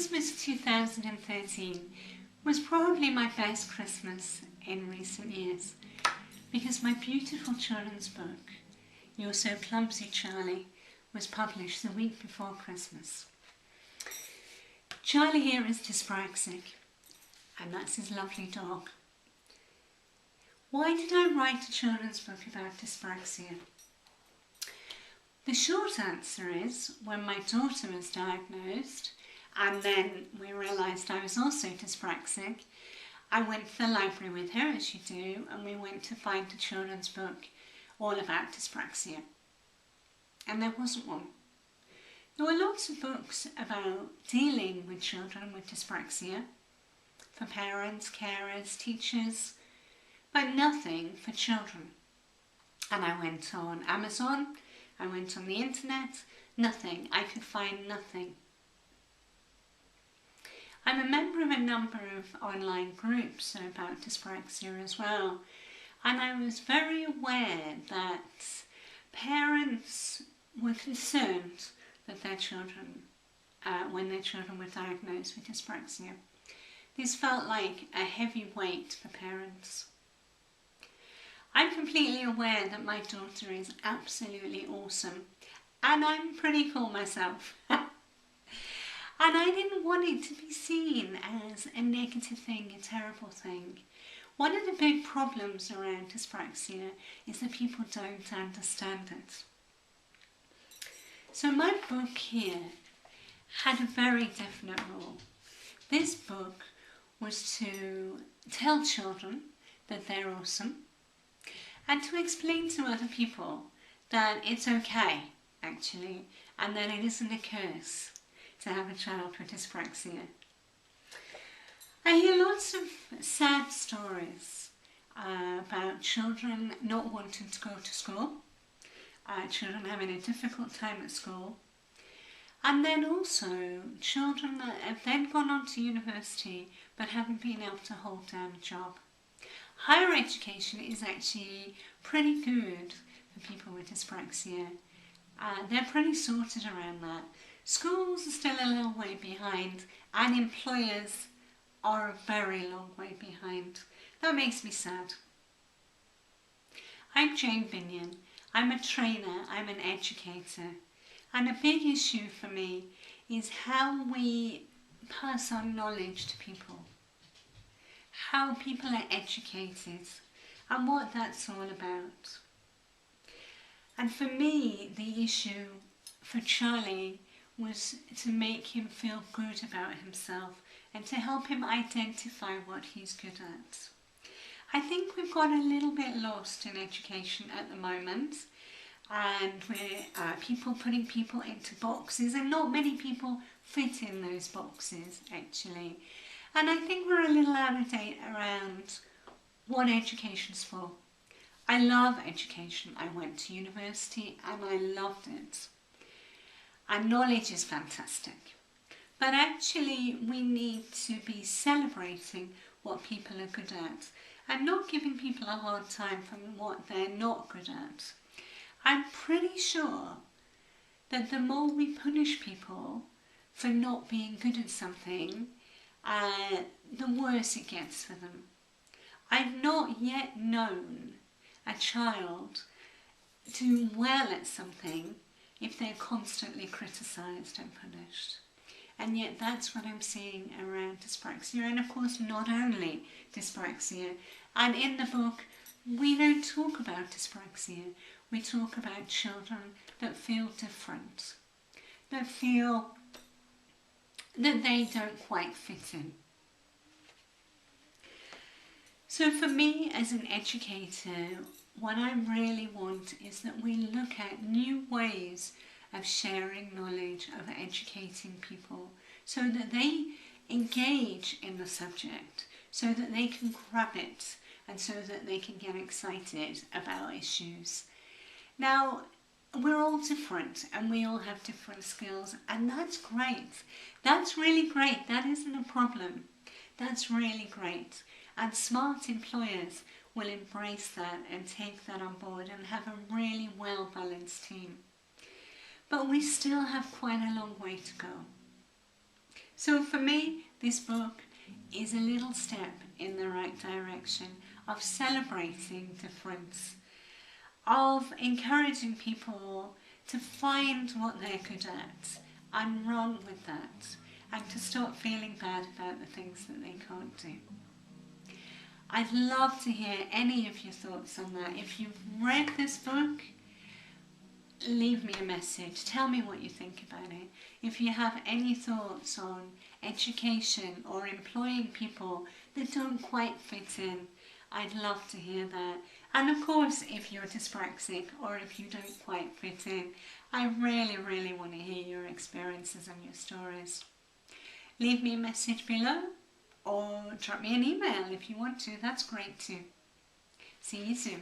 Christmas 2013 was probably my best Christmas in recent years because my beautiful children's book, You're So Clumsy Charley, was published the week before Christmas. Charlie here is dyspraxic, and that's his lovely dog. Why did I write a children's book about dyspraxia? The short answer is, when my daughter was diagnosed, and then we realised I was also dyspraxic, I went to the library with her, as you do, and we went to find a children's book all about dyspraxia. And there wasn't one. There were lots of books about dealing with children with dyspraxia, for parents, carers, teachers, but nothing for children. And I went on Amazon, I went on the internet, nothing. I could find nothing. I'm a member of a number of online groups about dyspraxia as well, and I was very aware that parents were concerned that their children, when their children were diagnosed with dyspraxia. This felt like a heavy weight for parents. I'm completely aware that my daughter is absolutely awesome, and I'm pretty cool myself. And I didn't want it to be seen as a negative thing, a terrible thing. One of the big problems around dyspraxia is that people don't understand it. So my book here had a very definite rule. This book was to tell children that they're awesome and to explain to other people that it's okay, actually, and that it isn't a curse to have a child with dyspraxia. I hear lots of sad stories about children not wanting to go to school, children having a difficult time at school, and then also children that have then gone on to university but haven't been able to hold down a job. Higher education is actually pretty good for people with dyspraxia. They're pretty sorted around that. Schools are still a little way behind, and employers are a very long way behind. That makes me sad. I'm Jane Binnion. I'm a trainer, I'm an educator, and a big issue for me is how we pass on knowledge to people, how people are educated, and what that's all about. And for me, the issue for Charlie was to make him feel good about himself and to help him identify what he's good at. I think we've got a little bit lost in education at the moment, and we're people putting people into boxes, and not many people fit in those boxes actually. And I think we're a little out of date around what education's for. I love education. I went to university and I loved it. And knowledge is fantastic. But actually we need to be celebrating what people are good at and not giving people a hard time for what they're not good at. I'm pretty sure that the more we punish people for not being good at something, the worse it gets for them. I've not yet known a child do well at something if they're constantly criticised and punished. And yet that's what I'm seeing around dyspraxia, and of course not only dyspraxia. And in the book we don't talk about dyspraxia, we talk about children that feel different, that feel that they don't quite fit in. So for me as an educator, what I really want is that we look at new ways of sharing knowledge, of educating people, so that they engage in the subject, so that they can grab it, and so that they can get excited about issues. Now, we're all different and we all have different skills, and that's great. That's really great. That isn't a problem. That's really great. And smart employers will embrace that and take that on board and have a really well-balanced team. But we still have quite a long way to go. So for me, this book is a little step in the right direction of celebrating difference, of encouraging people to find what they're good at and run with that, and to stop feeling bad about the things that they can't do. I'd love to hear any of your thoughts on that. If you've read this book, leave me a message. Tell me what you think about it. If you have any thoughts on education or employing people that don't quite fit in, I'd love to hear that. And of course, if you're dyspraxic or if you don't quite fit in, I really, really want to hear your experiences and your stories. Leave me a message below or drop me an email if you want to. That's great too. See you soon.